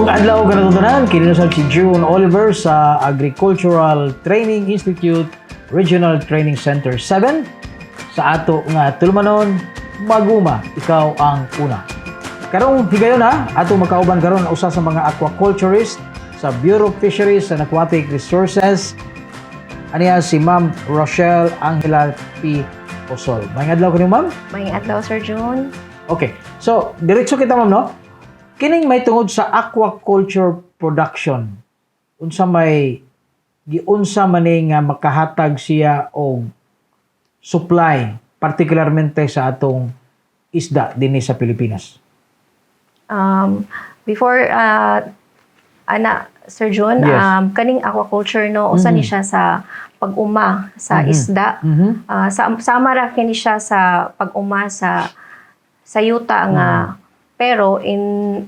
Mayong adlaw kanatutunan, kinusab si June Oliver sa Agricultural Training Institute Regional Training Center 7 sa ato nga tulumanon, Maguma, ikaw ang una. Karong higayon na, ato makauban karon usa sa mga aquaculturist sa Bureau of Fisheries and Aquatic Resources. Aniya si Ma'am Rochelle Angela P. Osol. Mayong adlaw kanyo, Ma'am? May adlaw, Sir June. Okay. So, diretso kita, Ma'am, no? Kining may tungod sa aquaculture production. Unsa giunsa man nga makahatag siya og supply partikularmente sa atong isda dinhi sa Pilipinas. Before Sir June, Yes. kaning aquaculture no usa ni siya sa pag-uma sa isda. Sama ra kini siya sa pag-uma sa yuta nga pero in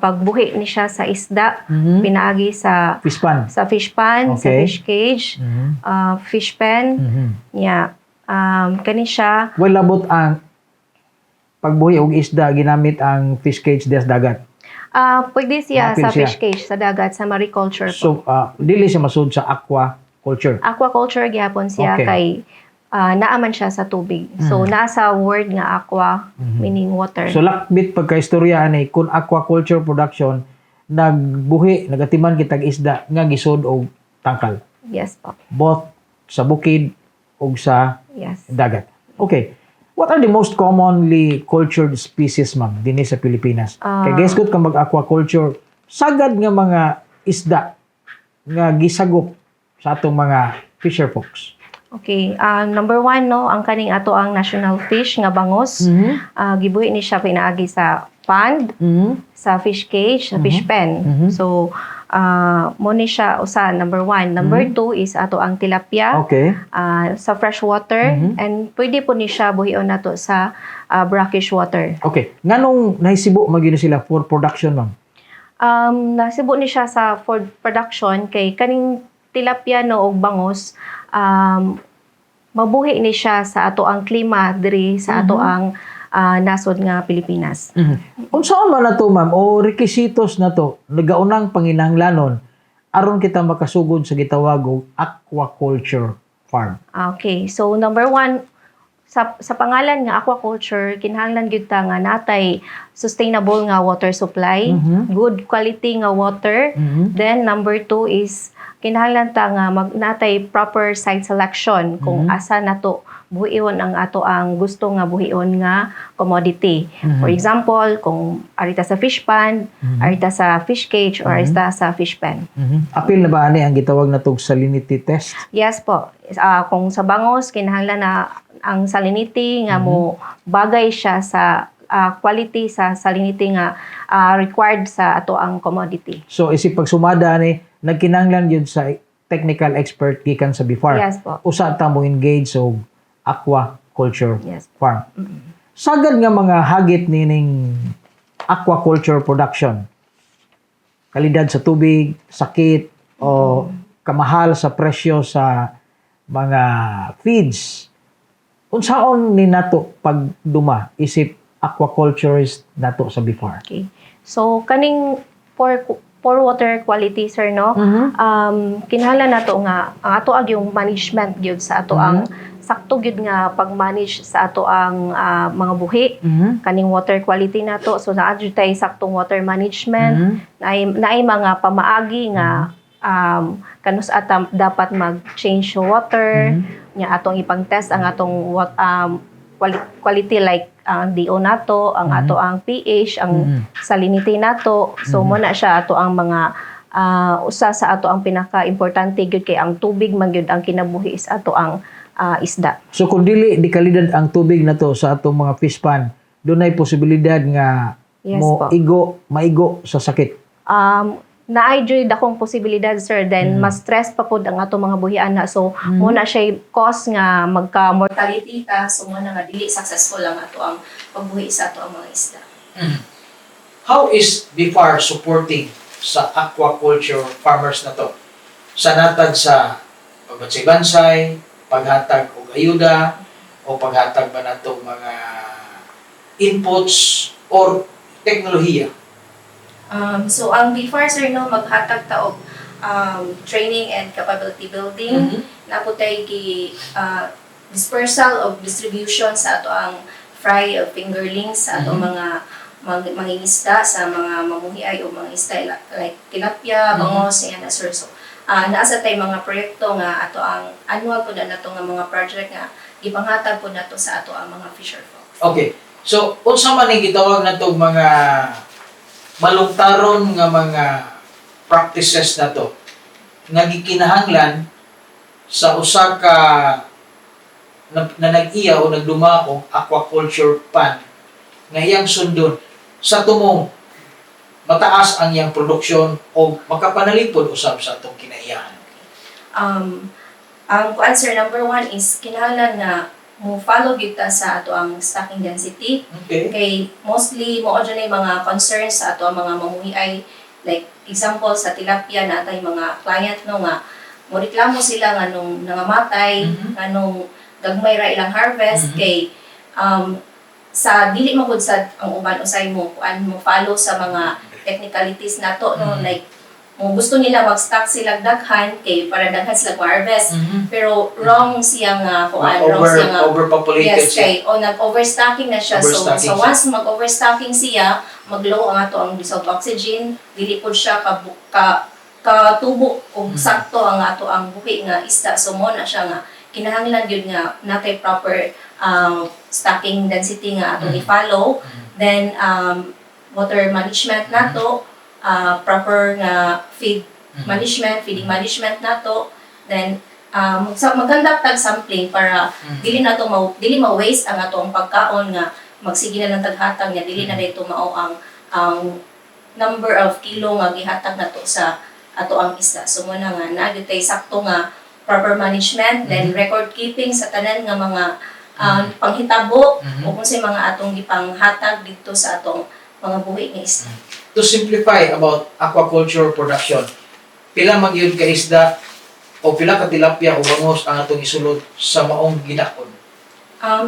pagbuhi ni siya sa isda, pinaagi sa Fish pan. fish pan, sa Okay. fish cage, fish pen. Kani siya Well, labot ang pagbuhi og isda ginamit ang fish cage des dagat. pwede siya Mapil sa siya. fish cage sa dagat sa mariculture po. So, dili siya masud sa aquaculture. Aquaculture gyapon siya Okay. kay naaman siya sa tubig. So nasa word nga aqua meaning water. So, lakbit pagkaistorya ani kung aquaculture production nagatiman kitag isda nga gisud og tangkal. Yes po. Both sa bukid ug sa Yes. dagat. Okay. What are the most commonly cultured species, ma'am, dinhi sa Pilipinas? Kay guess good ka mag-aquaculture, sagad nga mga isda nga gisagop sa atong mga fisher folks. Okay. Number one no, ang kaning ato ang national fish nga bangos. Gibuhi ni siya pinaagi sa pond, sa fish cage, sa fish pen. So mo ni siya usa number one. Number two is ato ang tilapia. Okay. Sa fresh water and pwede po ni siya buhion nato sa brackish water. Okay. Nganong nahisibo magyud sila for production, ma'am? Nasibo ni siya sa food production kay kaning tilapia no og bangos mabuhi ni siya sa ato ang klima diri sa ato ang nasod nga Pilipinas. Unsaon man nato, ma'am, o requisitos nato nagaunang panginahanglanon aron kita makasugod sa gitawag og aquaculture farm? Okay, so number one, sa pangalan nga aquaculture, kinahanglan gyud ta nga natay sustainable nga water supply, good quality nga water. Then number two is kinahanglan ta nga natay proper site selection kung asa nato buhion ang ato ang gusto nga buhion nga commodity. For example, kung arita sa fish pond, arita sa fish cage, or arita sa fish pen. Apil na ba ani ang gitawag natong salinity test? Yes po. Kung sa bangos, kinahanglan na ang salinity nga mo bagay siya sa quality sa salinity nga required sa ato ang commodity. So isip pagsumada ni nagkinahanglan yun sa technical expert gikan sa BIFAR. Yes po. Usa ta mo engage og aquaculture Yes. farm. Sagad nga mga hagit nining aquaculture production. Kalidad sa tubig, sakit o kamahal sa presyo sa mga feeds. Unsaon ni nato pagduma isip aquaculturist nato sa BIFAR? Okay. So kaning for water quality sir no, kinahanglan nato nga ang ato yung management gyud sa ato ang sakto gyud nga pag-manage sa ato ang mga buhi kaning water quality nato. So naa gyud tay saktong water management, naay mga pamaagi nga kanus atam dapat mag-change water nya atong ipang-test ang atong quality like ang DO nato, ang ato ang pH, ang salinity nato. So mo na siya ato ang mga usa sa ato ang pinaka-importante gyud kay ang tubig man gyud ang kinabuhi is ato ang isda. So kung dili di kalidad ang tubig nato sa atong mga fish pond, dunay posibilidad nga Yes mo po. maigo sa sakit. Naay jud akong posibilidad sir, then mas stress pa pud ang ato mga buhian na. So mo na siya cause nga magka-mortality ta, so mo na nga dili successful ang ato ang pagbuhi sa ato ang mga isda. How is BIFAR supporting sa aquaculture farmers na to? Sa natag sa pagbansay, paghatag og ayuda, o paghatag ba nato mga inputs or teknolohiya? So ang BFAR sir no maghatag ta og training and capability building na putay gi dispersal of distribution sa ato ang fry of fingerlings sa ato mga mangingisda sa mga mamuhiay o mga isda like tilapia, bangos, yan na sir. So naasa tay mga proyekto nga ato ang annual po na nato nga mga project nga gipanghatag po nato sa ato ang mga fisher folk. Okay. So, unsa man ang gitawag natong mga malungtaron nga mga practices na to nga gikinahanglan sa usa ka na nag-iya o nagdumaong aquaculture pan nga iyang sundon sa tumong mataas ang iyang produksyon o makapanalipod usab sa atong kinaiyahan. Ang answer number 1 is kinahanglan na mo follow kita sa ato ang stocking density. Okay. Kay mostly mo dyan ay mga concerns sa ato ang mga mamuhiay. Like example sa tilapia na tay mga client no nga mo reklamo sila nga nung nangamatay, nga nung gagmay ra ilang harvest kay sa dili magud sad ang uban usay mo kuan mo follow sa mga technicalities nato no like mo gusto nila mag-stock sila daghan kay para daghan sila harvest pero wrong siya nga kuan wrong siya nga overpopulated yes kay o nag-overstocking na siya so once mag-overstocking siya mag-low ang ato ang dissolved oxygen dili pod siya katubo og sakto ang ato ang buhi nga isda so mo na siya nga kinahanglan gyud nga natay proper stocking density nga ato i-follow then water management nato proper nga feeding management nato then maganda tag sampling para dili dili ma-waste ang atong pagkaon nga magsige na lang taghatag nga dili na dito mao ang number of kilo nga gihatag nato sa ato ang isda so mo na nga nagitay sakto nga proper management then record keeping sa tanan nga mga panghitabo o kung sa mga atong gipanghatag dito sa atong mga buhi nga isda. To simplify about aquaculture production, pila man gyud ka isda o pila ka tilapia o bangos ang atong isulod sa maong ginakon?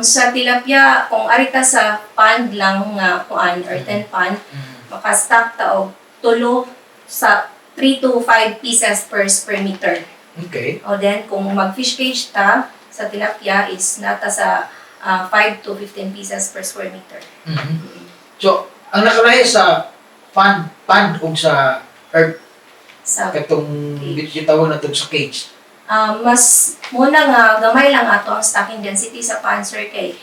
Sa tilapia, kung arita sa pond lang nga kuan or 10 pond, maka-stock ta og tulo sa 3 to 5 pieces per square meter. Okay. O then kung mag-fish cage ta sa tilapia is nata sa 5 to 15 pieces per square meter. So, ang nakalahi sa pond o sa earth Sa katong gitawag na sa cage. mas muna nga gamay lang ato ang stocking density sa panzer kay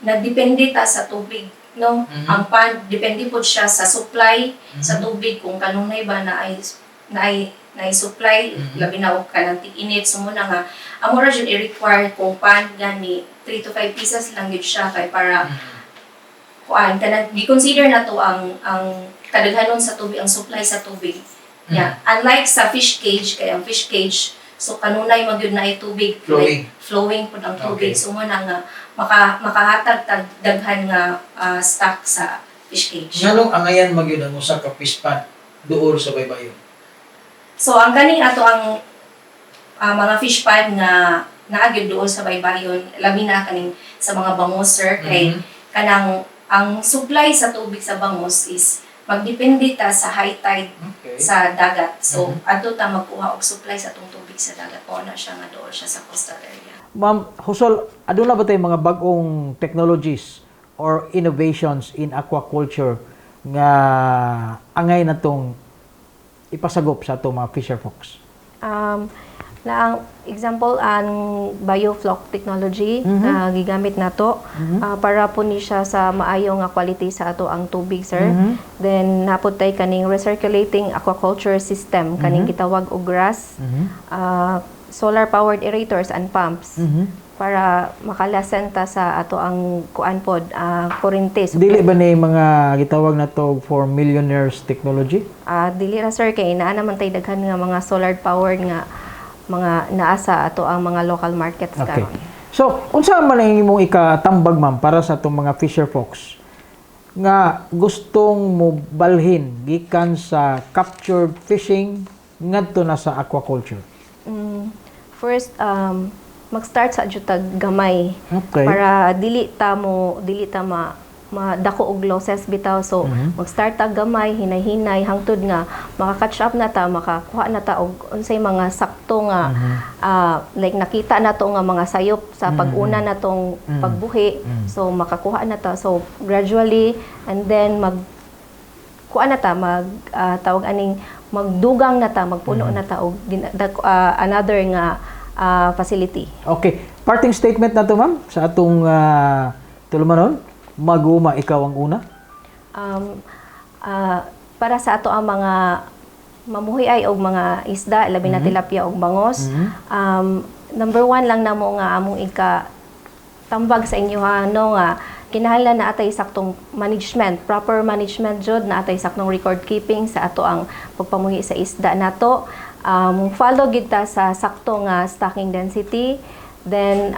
nagdepende ta sa tubig no ang pan depende po siya sa supply sa tubig kung kanunay ba na ay supply labi na og kanang tig-init so muna nga amo ra jud i-require kung pan gani 3 to 5 pieces lang gid siya kay para kuan kanang gi-consider na to ang kadaghanon sa tubig ang supply sa tubig. Yeah, unlike sa fish cage, kaya ang fish cage, so kanunay magyud na ay tubig, flowing po ang tubig. Okay. So mo na nga makahatag daghan nga stock sa fish cage. Nganong angayan magyud ang usa ka fish pond duol sa baybayon? So ang kaning ato ang mga fish pond nga naagyud duol sa baybayon, labi na kaning sa mga bangos sir kay kanang ang supply sa tubig sa bangos is magdepende ta sa high tide sa dagat. So, adto ta magkuha og supply sa tong tubig sa dagat. O na siya nga dool siya sa coastal area. Ma'am Husol, aduna ba tay mga bag-ong technologies or innovations in aquaculture nga angay natong ipasagop sa atong mga fisher folks? Na ang example ang biofloc technology na gigamit nato para po ni siya sa maayo nga quality sa ato ang tubig sir. Then napod tay kaning recirculating aquaculture system kaning gitawag og GRAS, solar powered aerators and pumps para makalasen ta sa ato ang kuan pod kurente. Dili ba ni mga gitawag na to for millionaires technology? Dili ra sir kay naa naman tay daghan nga mga solar powered nga mga naasa ato ang mga local markets karon. So, unsa man ang imong ikatambag ma'am para sa atong mga fisher folks nga gustong mo balhin gikan sa captured fishing ngadto na sa aquaculture? First mag-start sa jutag gamay Okay. para dili ta madako og losses bitaw. So mag-start ta gamay, hinay-hinay hangtod nga maka-catch up na ta, makakuha na ta og unsay mga sakto nga like nakita na to nga mga sayop sa pag-una natong pagbuhi. So makakuha na ta. So gradually and then kuha na ta tawag aning magdugang na ta, magpuno na ta og another nga facility. Okay. Parting statement na to, ma'am, sa atong tulumanon. Mag-uma, ikaw ang una. Para sa ato ang mga mamuhi ay og mga isda, labi na tilapia og bangos. Number 1 lang namo nga among tambag sa inyo nga kinahanglan na atay saktong management, proper management jud, na atay saktong record keeping sa ato ang pagpamuhi sa isda nato. Follow gid ta sa sakto nga stocking density, then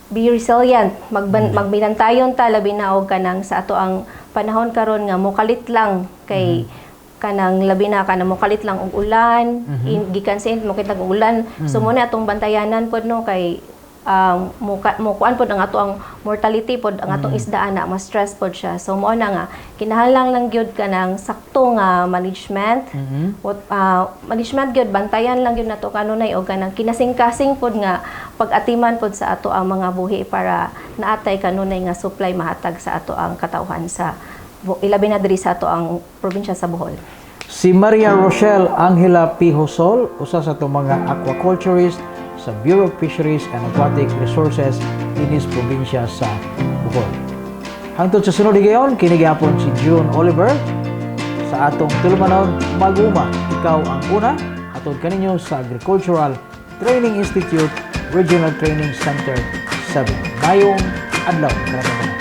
be resilient, magbinantayon ta labi na og kanang sa ato ang panahon karon nga mokalit lang kay kanang labi na kanang mokalit lang og ulan, gikan sa mo kitag ulan. So muna atong bantayanan pod no kay kuan pod ang ato ang mortality pod ang atong isda ana, mas stress pod siya. So mo na nga kinahanglan lang gyud kanang sakto nga management. Management gyud, bantayan lang gyud nato kanunay og kanang kinasing-kasing pod nga pag-atiman pod sa ato ang mga buhi para naatay kanunay nga supply mahatag sa ato ang katawhan sa ilabi na diri sa ato ang probinsya sa Bohol. Si Maria Rochelle Angela P. Hosol, usa sa itong mga aquaculturist sa Bureau of Fisheries and Aquatic Resources inis probinsya sa Bohol. Hangtod sa sunod higayon, kinigapon si June Oliver sa atong tulumanon. Mag-uma, ikaw ang una, atod kaninyo sa Agricultural Training Institute Regional Training Center 7. Mayong adlaw, karanaman.